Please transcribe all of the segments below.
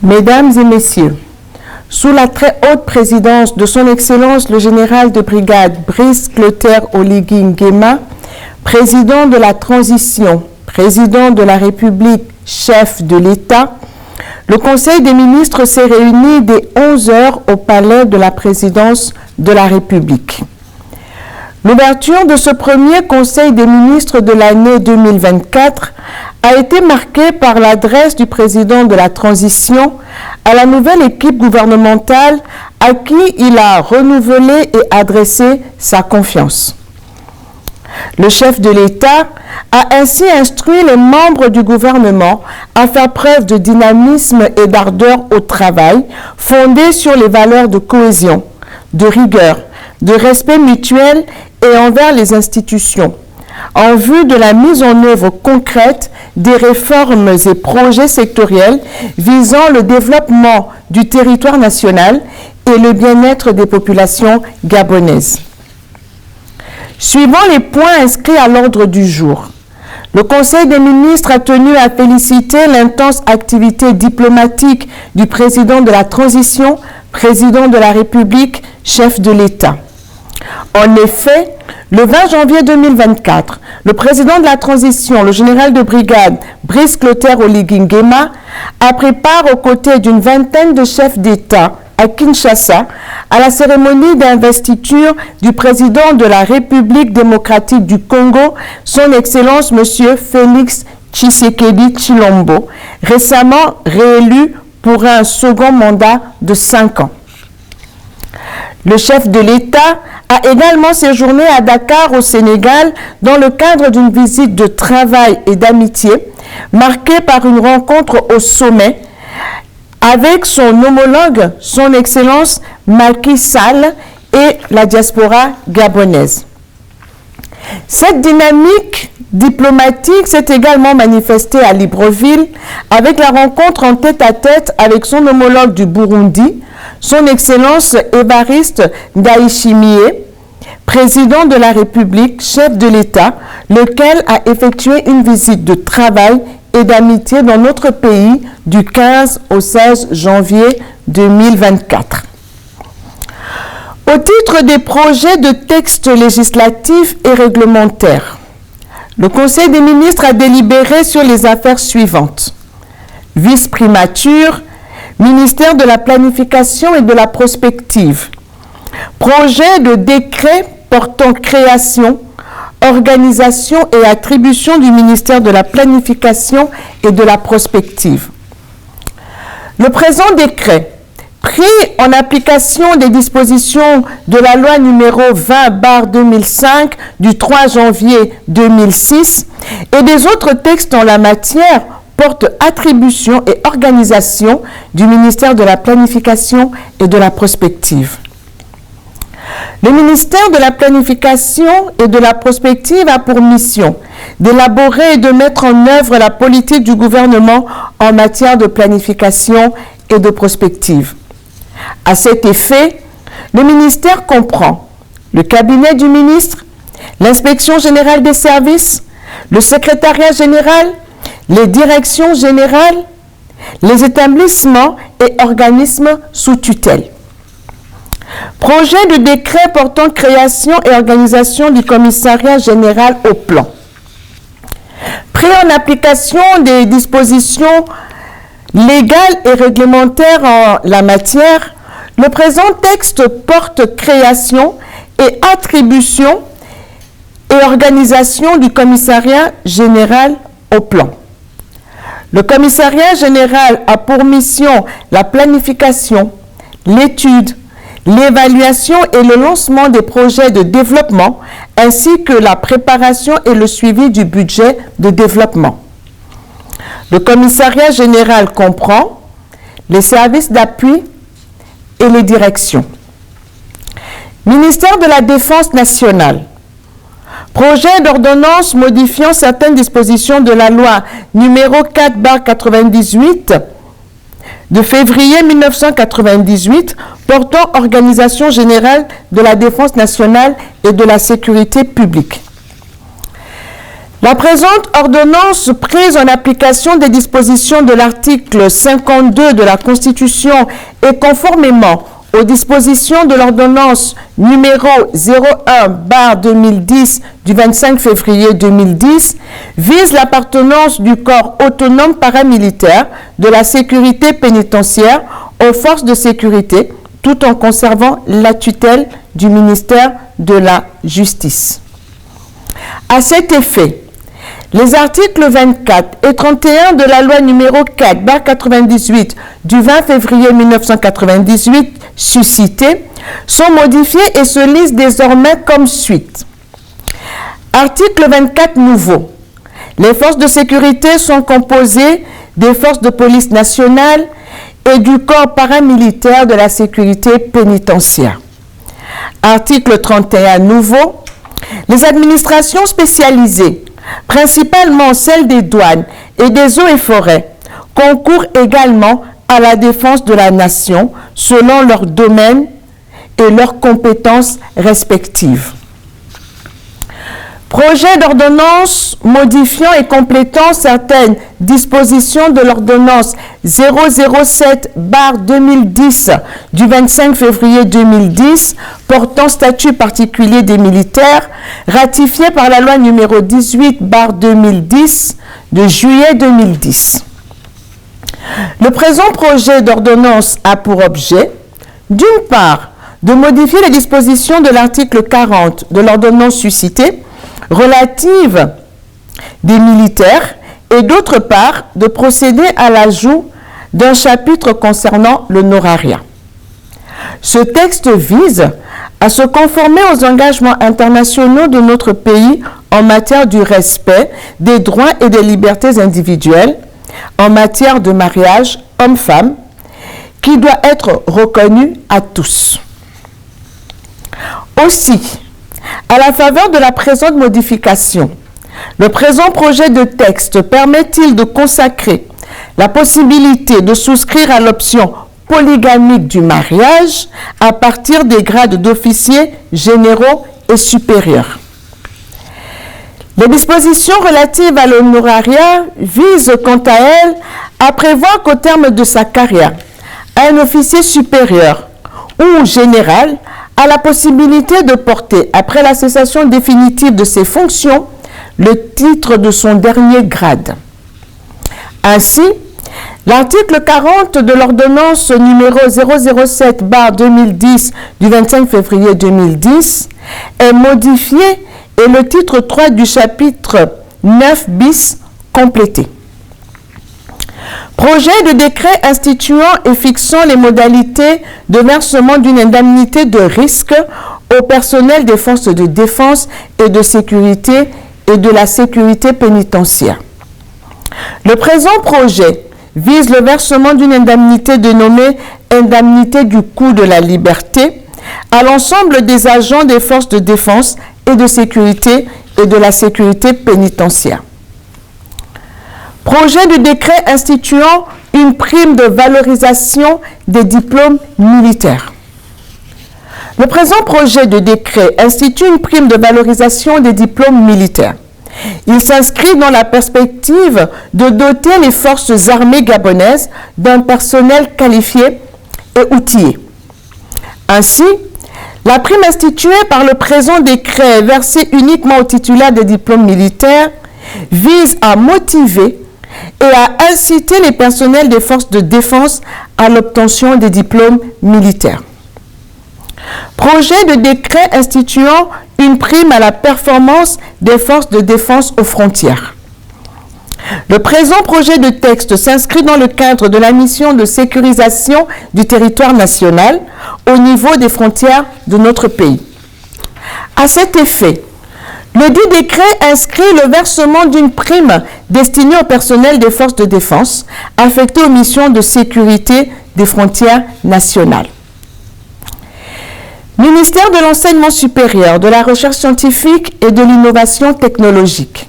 Mesdames et Messieurs, sous la très haute présidence de son Excellence le général de brigade Brice Clotaire Oligui Nguema, président de la transition, président de la République, chef de l'État, le Conseil des ministres s'est réuni dès 11 heures au palais de la présidence de la République. L'ouverture de ce premier Conseil des ministres de l'année 2024 a été marquée par l'adresse du président de la transition à la nouvelle équipe gouvernementale à qui il a renouvelé et adressé sa confiance. Le chef de l'État a ainsi instruit les membres du gouvernement à faire preuve de dynamisme et d'ardeur au travail fondé sur les valeurs de cohésion, de rigueur, de respect mutuel et envers les institutions, en vue de la mise en œuvre concrète des réformes et projets sectoriels visant le développement du territoire national et le bien-être des populations gabonaises. Suivant les points inscrits à l'ordre du jour, le Conseil des ministres a tenu à féliciter l'intense activité diplomatique du président de la transition, président de la République, chef de l'État. En effet, le 20 janvier 2024, le président de la transition, le général de brigade Brice Clotaire Oligui Nguema, a pris part aux côtés d'une vingtaine de chefs d'État à Kinshasa à la cérémonie d'investiture du président de la République démocratique du Congo, son Excellence M. Félix Tshisekedi Tshilombo, récemment réélu pour un second mandat de 5 ans. Le chef de l'État a également séjourné à Dakar, au Sénégal, dans le cadre d'une visite de travail et d'amitié, marquée par une rencontre au sommet avec son homologue, son Excellence Macky Sall, et la diaspora gabonaise. Cette dynamique diplomatique s'est également manifestée à Libreville avec la rencontre en tête-à-tête avec son homologue du Burundi, son Excellence Évariste Ndayishimiye, président de la République, chef de l'État, lequel a effectué une visite de travail et d'amitié dans notre pays du 15 au 16 janvier 2024. Au titre des projets de textes législatifs et réglementaires, le Conseil des ministres a délibéré sur les affaires suivantes. Vice-primature, ministère de la Planification et de la Prospective. Projet de décret portant création, organisation et attribution du ministère de la Planification et de la Prospective. Le présent décret, pris en application des dispositions de la loi numéro 20/2005 du 3 janvier 2006 et des autres textes en la matière, porte attribution et organisation du ministère de la Planification et de la Prospective. Le ministère de la Planification et de la Prospective a pour mission d'élaborer et de mettre en œuvre la politique du gouvernement en matière de planification et de prospective. À cet effet, le ministère comprend le cabinet du ministre, l'inspection générale des services, le secrétariat général, les directions générales, les établissements et organismes sous tutelle. Projet de décret portant création et organisation du commissariat général au plan. Pris en application des dispositions légales et réglementaires en la matière, le présent texte porte création et attribution et organisation du commissariat général au plan. Le commissariat général a pour mission la planification, l'étude, l'évaluation et le lancement des projets de développement, ainsi que la préparation et le suivi du budget de développement. Le commissariat général comprend les services d'appui et les directions. Ministère de la Défense nationale. Projet d'ordonnance modifiant certaines dispositions de la loi numéro 4/98 de février 1998 portant organisation générale de la défense nationale et de la sécurité publique. La présente ordonnance, prise en application des dispositions de l'article 52 de la Constitution et conformément aux dispositions de l'ordonnance numéro 01/2010 du 25 février 2010, vise l'appartenance du corps autonome paramilitaire de la sécurité pénitentiaire aux forces de sécurité, tout en conservant la tutelle du ministère de la Justice. À cet effet, les articles 24 et 31 de la loi numéro 4/98 du 20 février 1998 suscités sont modifiés et se lisent désormais comme suite. Article 24 nouveau. Les forces de sécurité sont composées des forces de police nationale et du corps paramilitaire de la sécurité pénitentiaire. Article 31 nouveau. Les administrations spécialisées, principalement celles des douanes et des eaux et forêts, concourent également à la défense de la nation selon leurs domaines et leurs compétences respectives. Projet d'ordonnance modifiant et complétant certaines dispositions de l'ordonnance 007/2010 du 25 février 2010 portant statut particulier des militaires, ratifié par la loi numéro 18/2010 de juillet 2010. Le présent projet d'ordonnance a pour objet, d'une part, de modifier les dispositions de l'article 40 de l'ordonnance suscitée relative des militaires et d'autre part de procéder à l'ajout d'un chapitre concernant l'honorariat. Ce texte vise à se conformer aux engagements internationaux de notre pays en matière du respect des droits et des libertés individuelles, en matière de mariage homme-femme, qui doit être reconnu à tous. Aussi, à la faveur de la présente modification, le présent projet de texte permet-il de consacrer la possibilité de souscrire à l'option polygamique du mariage à partir des grades d'officiers généraux et supérieurs. Les dispositions relatives à l'honorariat visent quant à elles à prévoir qu'au terme de sa carrière, un officier supérieur ou général a la possibilité de porter, après la cessation définitive de ses fonctions, le titre de son dernier grade. Ainsi, l'article 40 de l'ordonnance numéro 007/2010 du 25 février 2010 est modifié et le titre 3 du chapitre 9 bis complété. Projet de décret instituant et fixant les modalités de versement d'une indemnité de risque au personnel des forces de défense et de sécurité et de la sécurité pénitentiaire. Le présent projet vise le versement d'une indemnité dénommée indemnité du coût de la liberté à l'ensemble des agents des forces de défense et de sécurité et de la sécurité pénitentiaire. Projet de décret instituant une prime de valorisation des diplômes militaires. Le présent projet de décret institue une prime de valorisation des diplômes militaires. Il s'inscrit dans la perspective de doter les forces armées gabonaises d'un personnel qualifié et outillé. Ainsi, la prime instituée par le présent décret versée uniquement aux titulaires des diplômes militaires vise à motiver et à inciter les personnels des forces de défense à l'obtention des diplômes militaires. Projet de décret instituant une prime à la performance des forces de défense aux frontières. Le présent projet de texte s'inscrit dans le cadre de la mission de sécurisation du territoire national au niveau des frontières de notre pays. À cet effet, le dit décret inscrit le versement d'une prime destinée au personnel des forces de défense affecté aux missions de sécurité des frontières nationales. Ministère de l'Enseignement supérieur, de la Recherche scientifique et de l'Innovation technologique.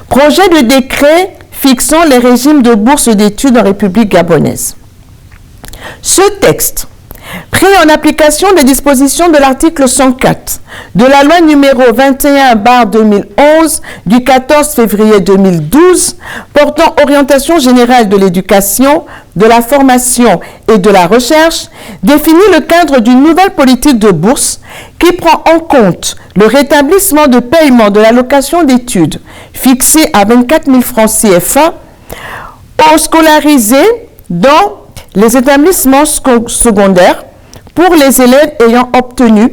Projet de décret fixant les régimes de bourse d'études en République gabonaise. Ce texte Pris en application des dispositions de l'article 104 de la loi numéro 21/2011 du 14 février 2012 portant orientation générale de l'éducation, de la formation et de la recherche, définit le cadre d'une nouvelle politique de bourse qui prend en compte le rétablissement de paiement de l'allocation d'études fixée à 24 000 francs CFA aux scolarisés dans les établissements secondaires pour les élèves ayant obtenu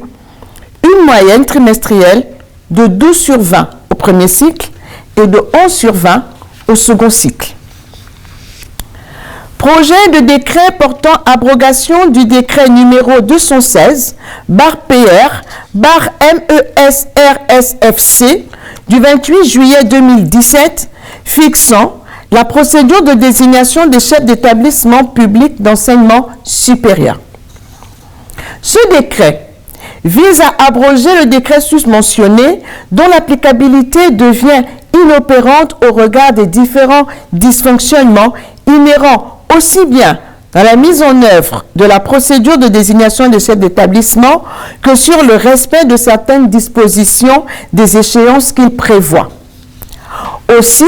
une moyenne trimestrielle de 12 sur 20 au premier cycle et de 11 sur 20 au second cycle. Projet de décret portant abrogation du décret numéro 216/PR/MESRSFC du 28 juillet 2017 fixant la procédure de désignation des chefs d'établissement public d'enseignement supérieur. Ce décret vise à abroger le décret susmentionné dont l'applicabilité devient inopérante au regard des différents dysfonctionnements inhérents aussi bien dans la mise en œuvre de la procédure de désignation des chefs d'établissement que sur le respect de certaines dispositions des échéances qu'il prévoit. Aussi,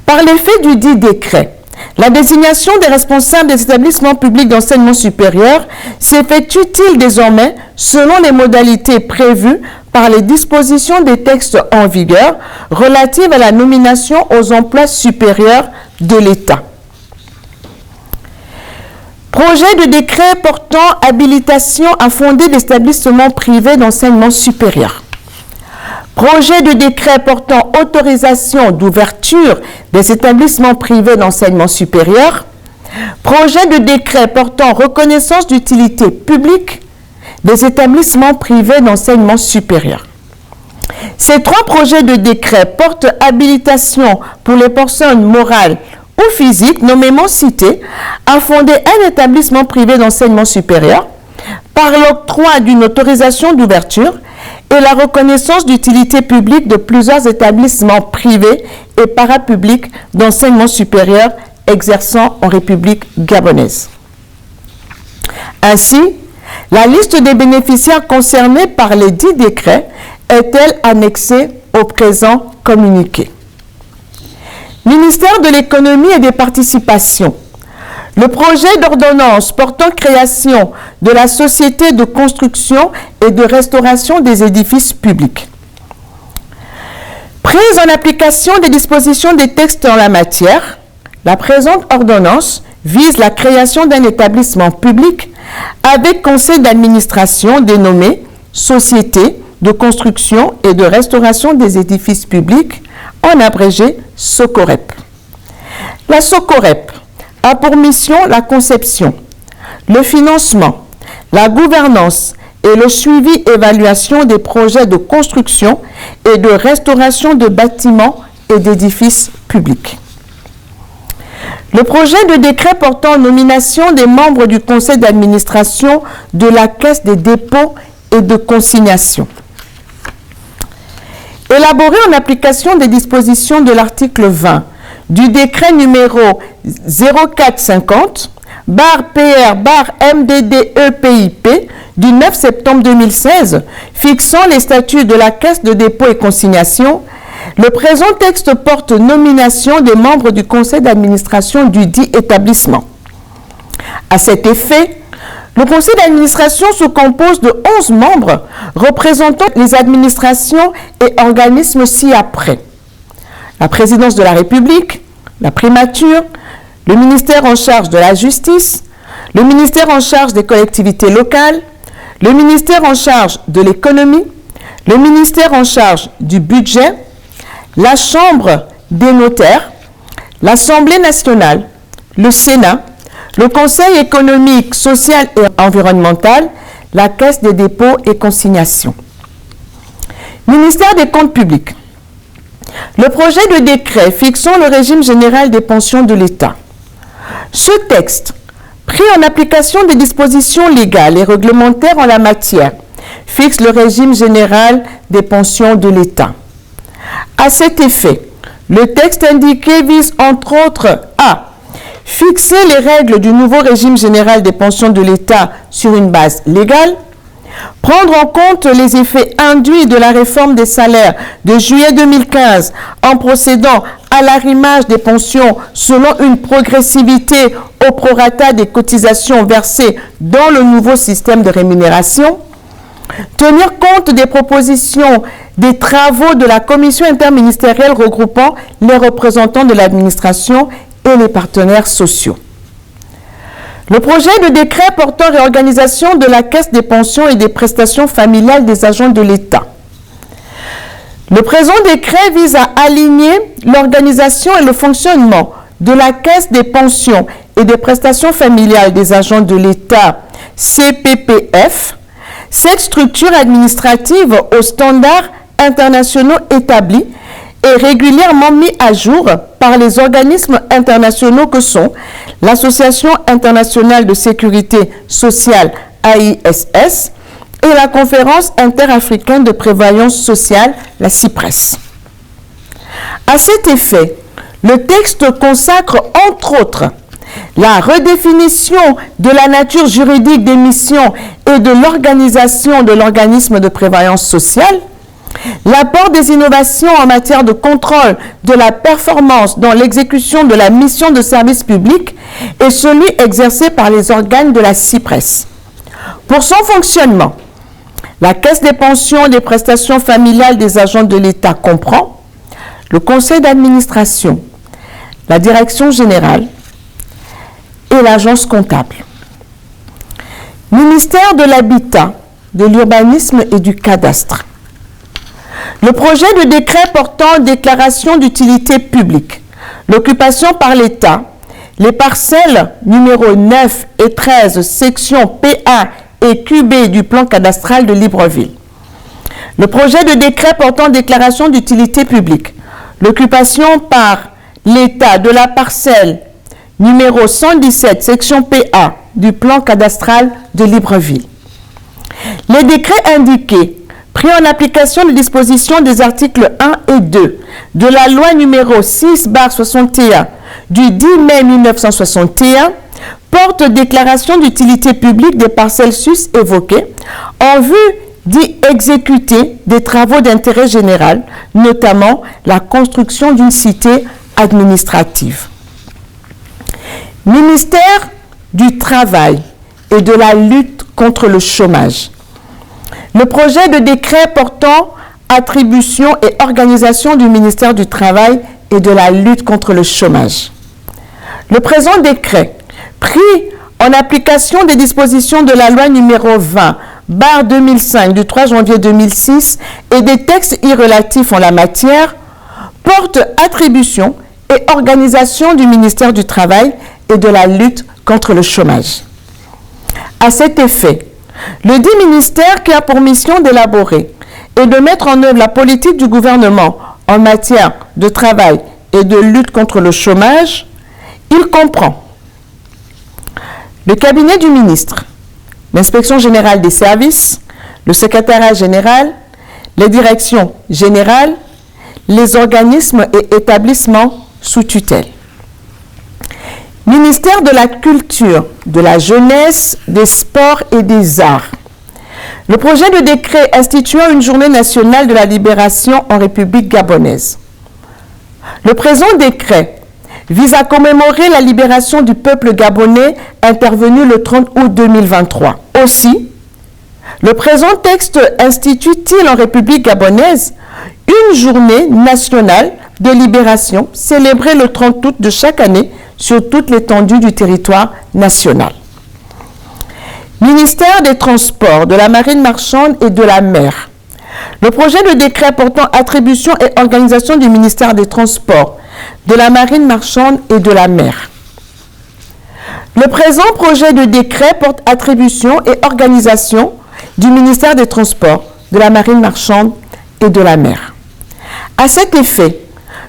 par l'effet du dit décret, la désignation des responsables des établissements publics d'enseignement supérieur s'effectue-t-il désormais selon les modalités prévues par les dispositions des textes en vigueur relatives à la nomination aux emplois supérieurs de l'État. Projet de décret portant habilitation à fonder l'établissement privé d'enseignement supérieur. Projet de décret portant autorisation d'ouverture des établissements privés d'enseignement supérieur. Projet de décret portant reconnaissance d'utilité publique des établissements privés d'enseignement supérieur. Ces trois projets de décret portent habilitation pour les personnes morales ou physiques nommément citées à fonder un établissement privé d'enseignement supérieur par l'octroi d'une autorisation d'ouverture et la reconnaissance d'utilité publique de plusieurs établissements privés et parapublics d'enseignement supérieur exerçant en République gabonaise. Ainsi, la liste des bénéficiaires concernés par les dits décrets est-elle annexée au présent communiqué. Ministère de l'économie et des participations. Le projet d'ordonnance portant création de la Société de construction et de restauration des édifices publics. Prise en application des dispositions des textes en la matière, la présente ordonnance vise la création d'un établissement public avec conseil d'administration dénommé Société de construction et de restauration des édifices publics, en abrégé SOCOREP. La SOCOREP a pour mission la conception, le financement, la gouvernance et le suivi-évaluation des projets de construction et de restauration de bâtiments et d'édifices publics. Le projet de décret portant nomination des membres du conseil d'administration de la Caisse des dépôts et de consignation. Élaboré en application des dispositions de l'article 20 du décret numéro 0450/PR/MDDEPIP du 9 septembre 2016 fixant les statuts de la Caisse de dépôt et consignation, le présent texte porte nomination des membres du conseil d'administration du dit établissement. À cet effet, le conseil d'administration se compose de 11 membres représentant les administrations et organismes ci-après. La présidence de la République, la primature, le ministère en charge de la justice, le ministère en charge des collectivités locales, le ministère en charge de l'économie, le ministère en charge du budget, la Chambre des notaires, l'Assemblée nationale, le Sénat, le Conseil économique, social et environnemental, la Caisse des dépôts et consignations. Ministère des comptes publics. Le projet de décret fixant le régime général des pensions de l'État. Ce texte, pris en application des dispositions légales et réglementaires en la matière, fixe le régime général des pensions de l'État. À cet effet, le texte indiqué vise entre autres à fixer les règles du nouveau régime général des pensions de l'État sur une base légale, prendre en compte les effets induits de la réforme des salaires de juillet 2015 en procédant à l'arrimage des pensions selon une progressivité au prorata des cotisations versées dans le nouveau système de rémunération, tenir compte des propositions des travaux de la commission interministérielle regroupant les représentants de l'administration et les partenaires sociaux. Le projet de décret portant réorganisation de la Caisse des pensions et des prestations familiales des agents de l'État. Le présent décret vise à aligner l'organisation et le fonctionnement de la Caisse des pensions et des prestations familiales des agents de l'État, CPPF, cette structure administrative aux standards internationaux établis est régulièrement mis à jour par les organismes internationaux que sont l'Association internationale de sécurité sociale AISS et la Conférence interafricaine de prévoyance sociale, la CIPRES. À cet effet, le texte consacre entre autres la redéfinition de la nature juridique des missions et de l'organisation de l'organisme de prévoyance sociale, l'apport des innovations en matière de contrôle de la performance dans l'exécution de la mission de service public et celui exercé par les organes de la CIPRES. Pour son fonctionnement, la Caisse des pensions et des prestations familiales des agents de l'État comprend le conseil d'administration, la direction générale et l'agence comptable. Ministère de l'Habitat, de l'Urbanisme et du Cadastre. Le projet de décret portant déclaration d'utilité publique, l'occupation par l'État, les parcelles numéros 9 et 13, section P1 et QB du plan cadastral de Libreville. Le projet de décret portant déclaration d'utilité publique, l'occupation par l'État de la parcelle numéro 117, section PA du plan cadastral de Libreville. Les décrets indiqués pris en application des dispositions des articles 1 et 2 de la loi numéro 6/61 du 10 mai 1961 portent déclaration d'utilité publique des parcelles sus évoquées en vue d'y exécuter des travaux d'intérêt général, notamment la construction d'une cité administrative. Ministère du Travail et de la lutte contre le chômage. Le projet de décret portant attribution et organisation du ministère du Travail et de la lutte contre le chômage. Le présent décret, pris en application des dispositions de la loi numéro 20/2005 du 3 janvier 2006 et des textes y relatifs en la matière, porte attribution et organisation du ministère du Travail et de la lutte contre le chômage. À cet effet, le dit ministère qui a pour mission d'élaborer et de mettre en œuvre la politique du gouvernement en matière de travail et de lutte contre le chômage, il comprend le cabinet du ministre, l'inspection générale des services, le secrétariat général, les directions générales, les organismes et établissements sous tutelle. Ministère de la Culture, de la Jeunesse, des Sports et des Arts. Le projet de décret instituant une journée nationale de la libération en République gabonaise. Le présent décret vise à commémorer la libération du peuple gabonais intervenue le 30 août 2023. Aussi, le présent texte institue-t-il en République gabonaise une journée nationale de libération célébrée le 30 août de chaque année sur toute l'étendue du territoire national. Ministère des Transports, de la Marine marchande et de la mer. Le projet de décret portant attribution et organisation du ministère des Transports, de la Marine marchande et de la mer. Le présent projet de décret porte attribution et organisation du ministère des Transports, de la Marine marchande et de la mer. À cet effet,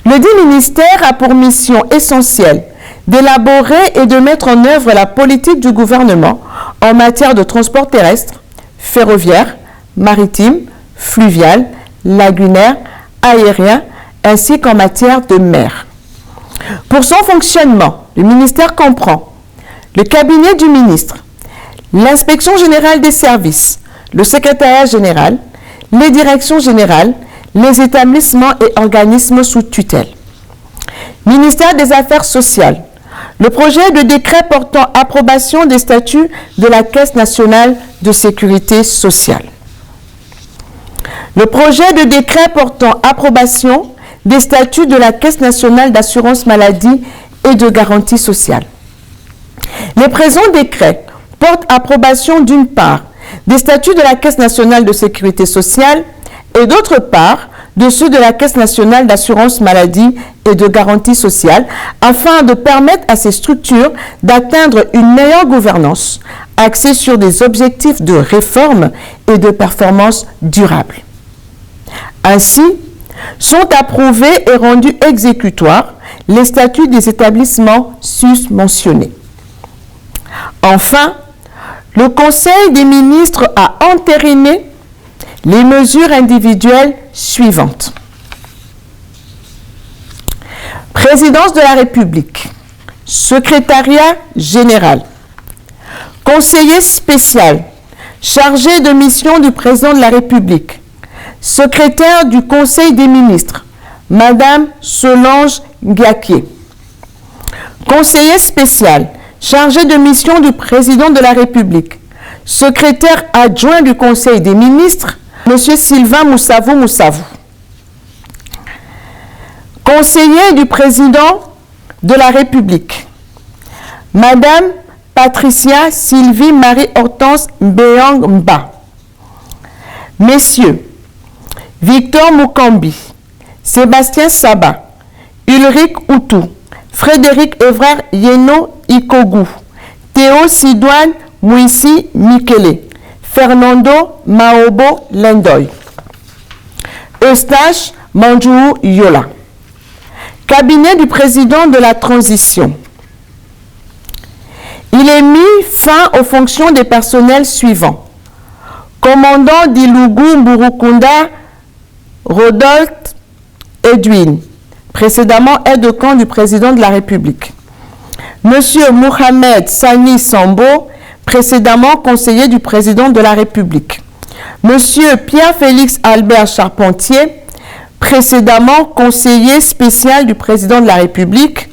le dit ministère a pour mission essentielle d'élaborer et de mettre en œuvre la politique du gouvernement en matière de transport terrestre, ferroviaire, maritime, fluvial, lagunaire, aérien, ainsi qu'en matière de mer. Pour son fonctionnement, le ministère comprend le cabinet du ministre, l'inspection générale des services, le secrétariat général, les directions générales, les établissements et organismes sous tutelle. Ministère des Affaires sociales, le projet de décret portant approbation des statuts de la Caisse nationale de sécurité sociale. Le projet de décret portant approbation des statuts de la Caisse nationale d'assurance maladie et de garantie sociale. Les présents décrets portent approbation d'une part des statuts de la Caisse nationale de sécurité sociale et d'autre part de ceux de la Caisse nationale d'assurance maladie et de garantie sociale afin de permettre à ces structures d'atteindre une meilleure gouvernance axée sur des objectifs de réforme et de performance durable. Ainsi, sont approuvés et rendus exécutoires les statuts des établissements susmentionnés. Enfin, le Conseil des ministres a entériné les mesures individuelles suivantes. Présidence de la République, secrétariat général, conseiller spécial, chargé de mission du président de la République, secrétaire du Conseil des ministres, Madame Solange Ngaké, conseiller spécial, chargé de mission du président de la République, secrétaire adjoint du Conseil des ministres, Monsieur Sylvain Moussavou, conseiller du président de la République, Madame Patricia Sylvie Marie-Hortense Mbeyang Mba, Messieurs Victor Mukambi, Sébastien Saba, Ulrich Outou, Frédéric Evrard Yeno Ikogu, Théo Sidouane Mouissi Mikele, Fernando Maobo Lendoy, Eustache Manjou Yola. Cabinet du président de la transition. Il est mis fin aux fonctions des personnels suivants. Commandant d'Ilougou Mburukunda Rodolphe Edwin, précédemment aide-de-camp du président de la République. Monsieur Mohamed Sani Sambo, précédemment conseiller du président de la République. Monsieur Pierre-Félix Albert Charpentier, précédemment conseiller spécial du président de la République.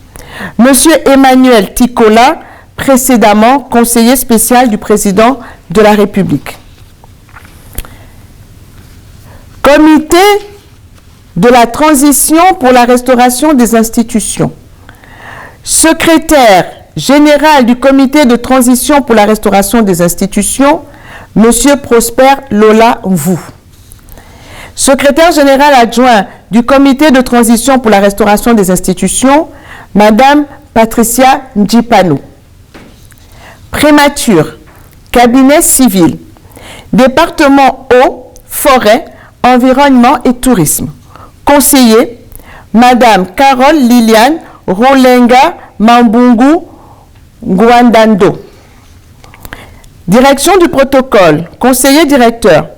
Monsieur Emmanuel Tikola, précédemment conseiller spécial du président de la République. Comité de la transition pour la restauration des institutions. Secrétaire général du comité de transition pour la restauration des institutions, Monsieur Prosper Lola Mvou. Secrétaire général adjoint du comité de transition pour la restauration des institutions, Madame Patricia Ndjipano. Prémature, cabinet civil, département eau, forêt, environnement et tourisme. Conseiller, Madame Carole Liliane Rolenga Mambungu Guandando. Direction du protocole, conseiller directeur,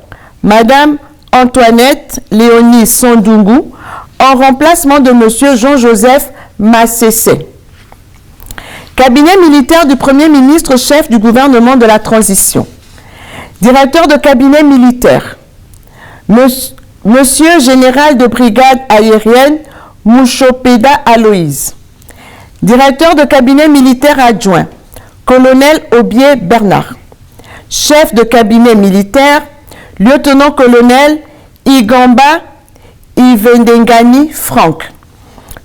Madame Antoinette Léonie Sondungu, en remplacement de Monsieur Jean-Joseph Massessé. Cabinet militaire du Premier ministre, chef du gouvernement de la transition. Directeur de cabinet militaire, Monsieur général de brigade aérienne Mouchopeda Aloïse. Directeur de cabinet militaire adjoint, Colonel Aubier Bernard. Chef de cabinet militaire, Lieutenant-colonel Igamba Ivendengani Franck.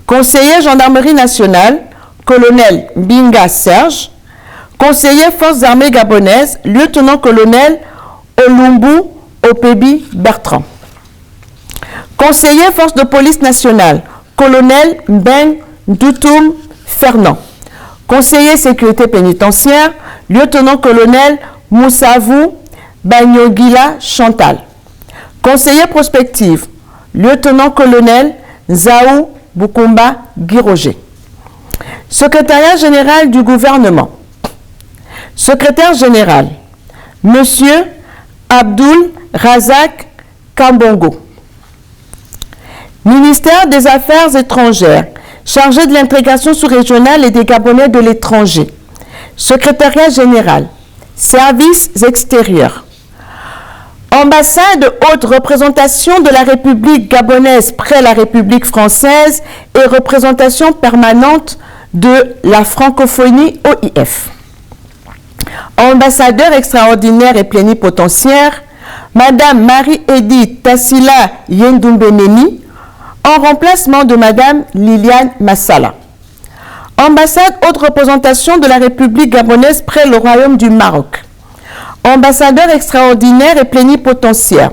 Conseiller gendarmerie nationale, Colonel Binga Serge. Conseiller forces armées gabonaises, Lieutenant-colonel Olumbu Opebi Bertrand. Conseiller force de police nationale, Colonel Ben Doutoum Fernand. Conseiller sécurité pénitentiaire, Lieutenant-colonel Moussavou Bagnogila Chantal. Conseiller prospective, Lieutenant-colonel Zaou Boukoumba Guiroger. Secrétariat général du gouvernement. Secrétaire général, Monsieur Abdoul Razak Kambongo. Ministère des Affaires étrangères, chargé de l'intégration sous-régionale et des Gabonais de l'étranger. Secrétariat général, services extérieurs. Ambassade, haute représentation de la République gabonaise près la République française et représentation permanente de la francophonie OIF. Ambassadeur extraordinaire et plénipotentiaire, Madame Marie-Edith Tassila Yendoumbeneni, en remplacement de Madame Liliane Massala. Ambassade, haute représentation de la République gabonaise près le Royaume du Maroc. Ambassadeur extraordinaire et plénipotentiaire,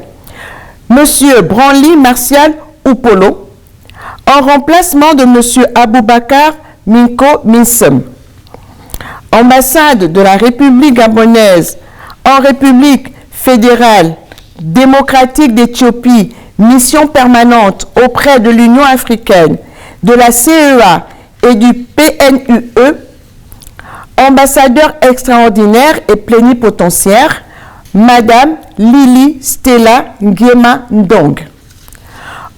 Monsieur Branly Martial Oupolo, en remplacement de Monsieur Aboubakar Minko Minsem. Ambassade de la République gabonaise en République fédérale démocratique d'Éthiopie, mission permanente auprès de l'Union africaine, de la CEA et du PNUE, ambassadeur extraordinaire et plénipotentiaire, Madame Lili Stella Nguema Ndong.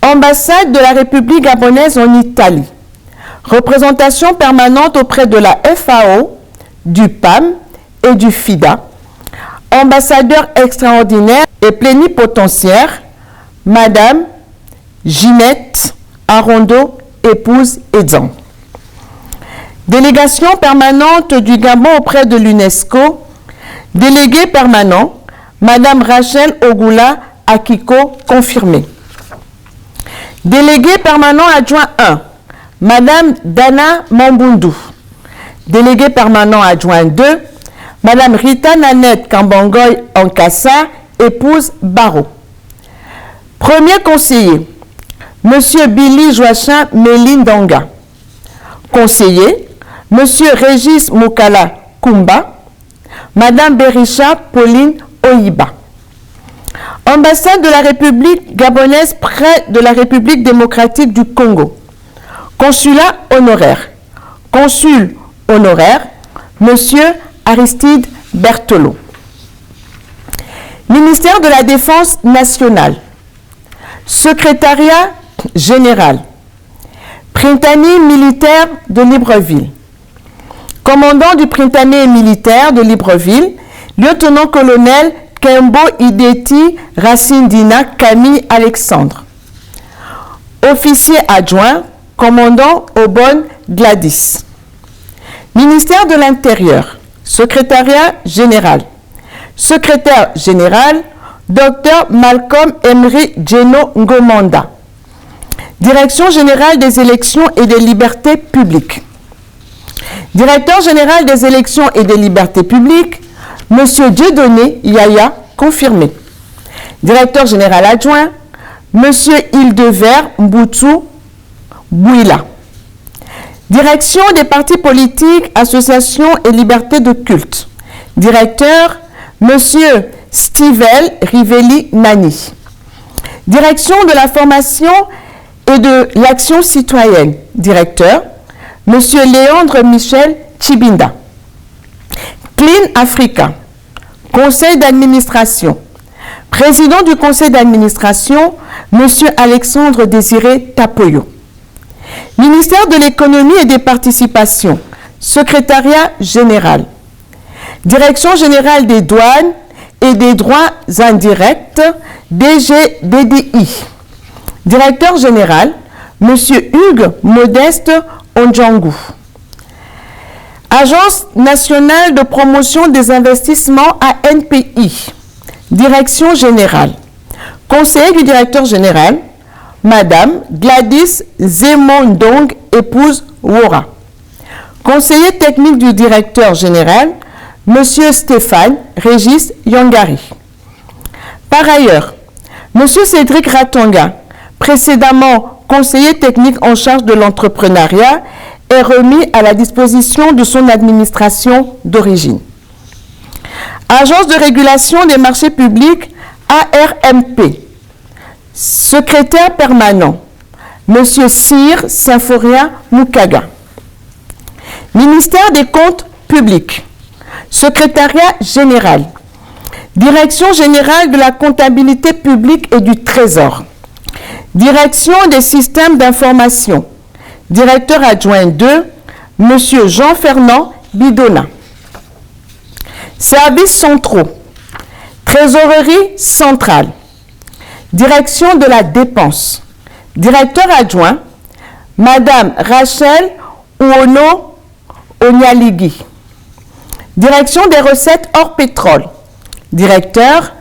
Ambassade de la République gabonaise en Italie. Représentation permanente auprès de la FAO, du PAM et du FIDA. Ambassadeur extraordinaire et plénipotentiaire, Madame Ginette Arondo, épouse Edzan. Délégation permanente du Gabon auprès de l'UNESCO. Délégué permanent, Madame Rachel Ogula Akiko, confirmé. Délégué permanent adjoint 1, Madame Dana Mambundu. Délégué permanent adjoint 2, Madame Rita Nanette Kambangoy Ankassa, épouse Baro. Premier conseiller, Monsieur Billy Joachim Melindanga. Conseiller, Monsieur Régis Moukala Kumba, Madame Berisha Pauline Oyiba. Ambassade de la République gabonaise près de la République démocratique du Congo. Consulat honoraire. Consul honoraire, Monsieur Aristide Berthelot. Ministère de la Défense nationale. Secrétariat général. Printanier militaire de Libreville. Commandant du Printanier militaire de Libreville, lieutenant-colonel Kembo Ideti Racindina Camille Alexandre. Officier adjoint, commandant Obon Gladys. Ministère de l'Intérieur, secrétariat général. Secrétaire général, Dr Malcolm Emery Geno Ngomanda. Direction générale des élections et des libertés publiques. Directeur général des élections et des libertés publiques, Monsieur Dieudonné Yaya, confirmé. Directeur général adjoint, Monsieur Hildevert Mboutou Bouila. Direction des partis politiques, associations et libertés de culte. Directeur, Monsieur Stivel Rivelli Nani. Direction de la formation et de l'action citoyenne. Directeur, Monsieur Léandre Michel Chibinda. Clean Africa. Conseil d'administration. Président du conseil d'administration, Monsieur Alexandre Désiré Tapoyo. Ministère de l'économie et des participations. Secrétariat général. Direction générale des douanes et des droits indirects, DGDDI. Directeur général, Monsieur Hugues Modeste Ondjangou. Agence nationale de promotion des investissements ANPI. Direction générale. Conseiller du directeur général, Madame Gladys Zemondong, épouse Wora. Conseiller technique du directeur général, Monsieur Stéphane Régis Yangari. Par ailleurs, Monsieur Cédric Ratanga, précédemment conseiller technique en charge de l'entrepreneuriat, est remis à la disposition de son administration d'origine. Agence de régulation des marchés publics, ARMP. Secrétaire permanent, Monsieur Cyr Symphoria Mukaga. Ministère des comptes publics. Secrétariat général. Direction générale de la comptabilité publique et du trésor. Direction des systèmes d'information. Directeur adjoint 2, M. Jean-Fernand Bidona. Services centraux. Trésorerie centrale. Direction de la dépense. Directeur adjoint, Madame Rachel Ouono Onyaligui. Direction des recettes hors pétrole. Directeur,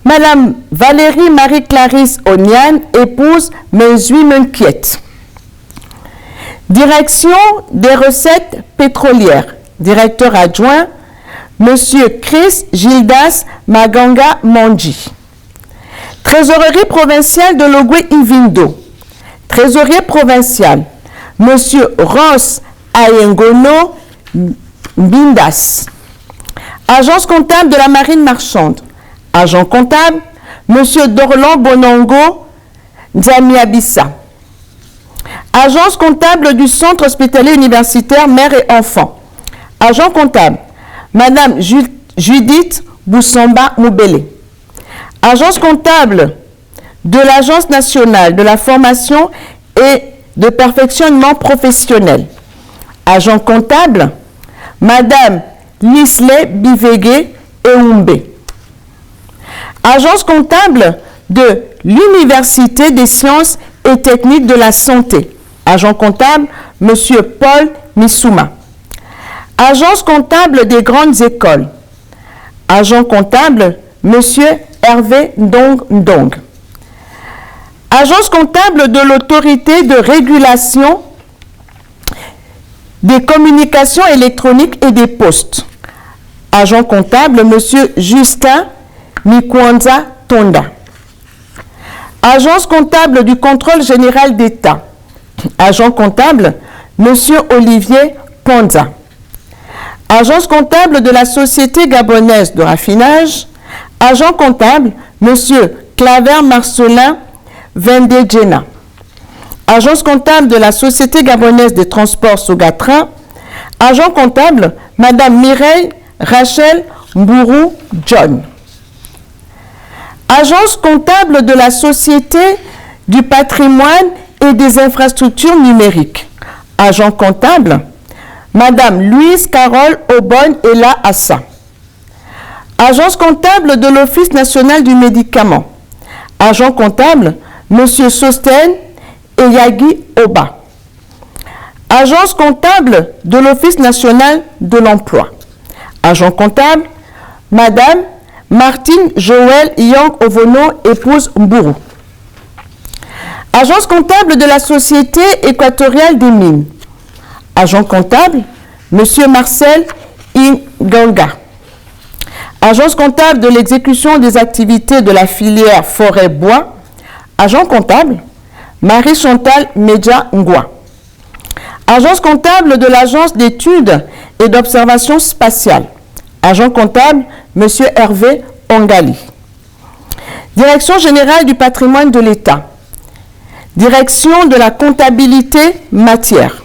Madame Valérie Marie-Clarisse Onian, épouse Mezui Menkiet. Direction des recettes pétrolières. Directeur adjoint, Monsieur Chris Gildas Maganga Mandji. Trésorerie provinciale de Logwe-Ivindo. Trésorier provincial, Monsieur Ross Ayengono Bindas. Agence comptable de la marine marchande. Agent comptable, Monsieur Dorlan Bonongo Diamiabissa. Agence comptable du Centre hospitalier universitaire mère et enfant. Agent comptable, Madame Judith Boussamba Moubele. Agence comptable de l'Agence nationale de la formation et de perfectionnement professionnel. Agent comptable, Madame Lisley Bivege Eumbe. Agence comptable de l'Université des sciences et techniques de la santé. Agent comptable, Monsieur Paul Missouma. Agence comptable des grandes écoles. Agent comptable, Monsieur Hervé Ndong Ndong. Agence comptable de l'autorité de régulation des communications électroniques et des postes. Agent comptable, Monsieur Justin Mikwanza Tonda. Agence comptable du contrôle général d'État. Agent comptable, Monsieur Olivier Ponza. Agence comptable de la Société gabonaise de raffinage. Agent comptable, Monsieur Claver Marcelin Vendedjena. Agence comptable de la Société gabonaise des transports Sogatran. Agent comptable, Madame Mireille Rachel Mbourou John. Agence comptable de la Société du patrimoine et des infrastructures numériques. Agent comptable, Madame Louise Carole Aubonne Ella Assa. Agence comptable de l'Office national du médicament. Agent comptable, Monsieur Sosten Eyagi Oba. Agence comptable de l'Office national de l'emploi. Agent comptable, Madame Martine Joël Yang Ovono, épouse Mburu. Agence comptable de la Société équatoriale des mines. Agent comptable, Monsieur Marcel Inganga. Agence comptable de l'exécution des activités de la filière forêt-bois. Agent comptable, Marie-Chantal Medja Ngwa. Agence comptable de l'Agence d'études et d'observation spatiale. Agent comptable, Monsieur Hervé Ongali. Direction générale du patrimoine de l'État. Direction de la comptabilité matière.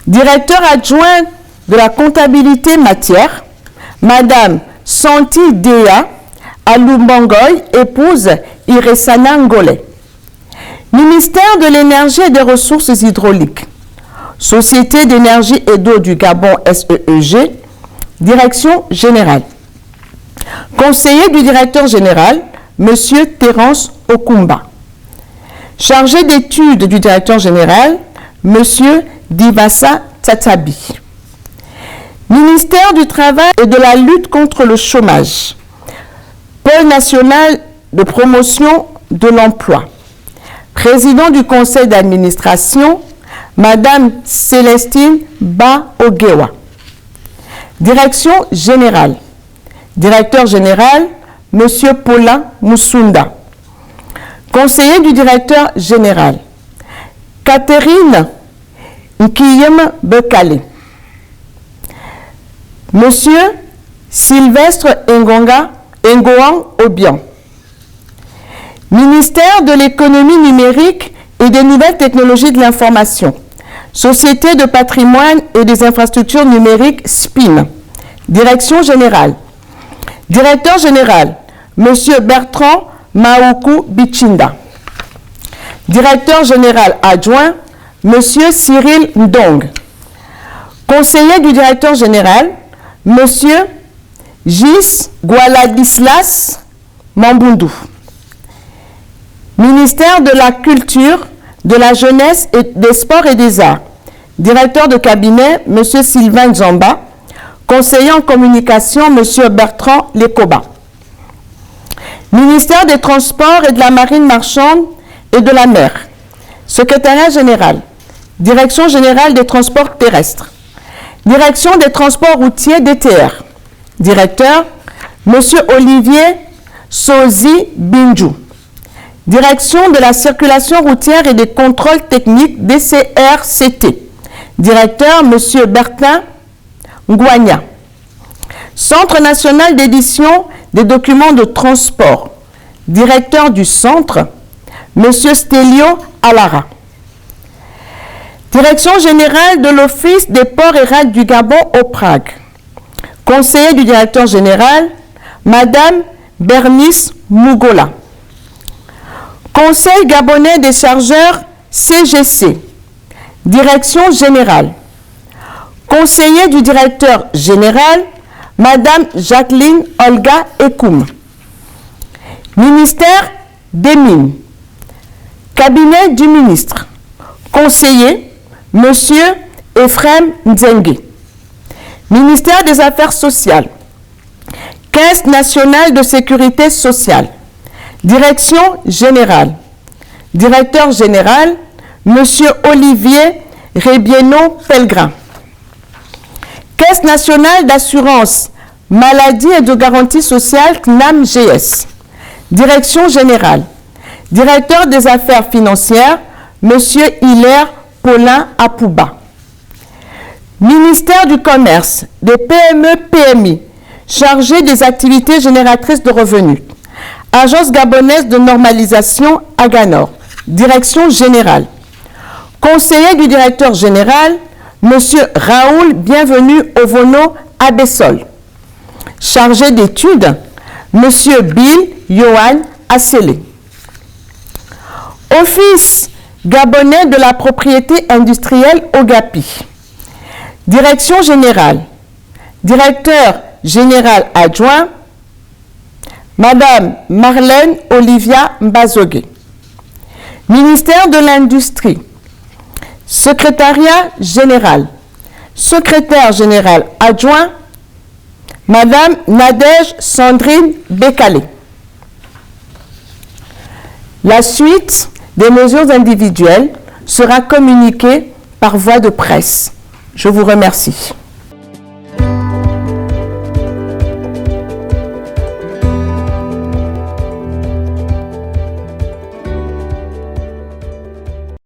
Directeur adjoint de la comptabilité matière, Madame Santi Dea Alumbangoy, épouse Iresana Ngole. Ministère de l'énergie et des ressources hydrauliques. Société d'énergie et d'eau du Gabon SEEG. Direction générale. Conseiller du directeur général, Monsieur Terence Okumba. Chargé d'études du directeur général, Monsieur Divasa Tsatsabi. Ministère du Travail et de la lutte contre le chômage. Pôle national de promotion de l'emploi. Président du conseil d'administration, Madame Célestine Ba-Ogewa. Direction générale. Directeur général, Monsieur Paulin Moussunda. Conseiller du directeur général, Catherine Nkiyem Bekale. Monsieur Sylvestre Ngoan Obian. Ministère de l'économie numérique et des nouvelles technologies de l'information. Société de patrimoine et des infrastructures numériques SPIN. Direction générale. Directeur général, Monsieur Bertrand Maoukou Bichinda. Directeur général adjoint, Monsieur Cyril Ndong. Conseiller du directeur général, Monsieur Gis Gwaladislas Mambundu. Ministère de la Culture, de la Jeunesse, et des Sports et des Arts. Directeur de cabinet, Monsieur Sylvain Zamba. Conseiller en communication, Monsieur Bertrand Lekoba. Ministère des Transports et de la Marine marchande et de la mer. Secrétariat général. Direction générale des transports terrestres. Direction des transports routiers DTR. Directeur, Monsieur Olivier Sozi Binju. Direction de la circulation routière et des contrôles techniques DCRCT. Directeur, Monsieur Bertin Ngouagna. Centre national d'édition des documents de transport. Directeur du centre, Monsieur Stelio Alara. Direction générale de l'Office des ports et rades du Gabon au Prague. Conseiller du directeur général, Madame Bernice Mugola. Conseil gabonais des chargeurs CGC. Direction générale. Conseiller du directeur général, Madame Jacqueline Olga Ekoum. Ministère des Mines. Cabinet du ministre. Conseiller, Monsieur Ephraim Nzengue. Ministère des Affaires sociales. Caisse nationale de sécurité sociale. Direction générale. Directeur général, Monsieur Olivier Rebieno-Pellegrin. Caisse nationale d'assurance maladie et de garantie sociale CNAM-GS. Direction générale. Directeur des affaires financières, Monsieur Hilaire Paulin Apouba. Ministère du Commerce, des PME-PMI, chargé des activités génératrices de revenus. Agence gabonaise de normalisation Aganor. Direction générale. Conseiller du directeur général, Monsieur Raoul Bienvenu Ovono Abessol. Chargé d'études, Monsieur Bill Johan Assele. Office gabonais de la propriété industrielle Ogapi. Direction générale. Directeur général adjoint, Madame Marlène Olivia Mbazogue. Ministère de l'Industrie. Secrétariat général. Secrétaire général adjoint, Madame Nadège Sandrine Bécalé. La suite des mesures individuelles sera communiquée par voie de presse. Je vous remercie.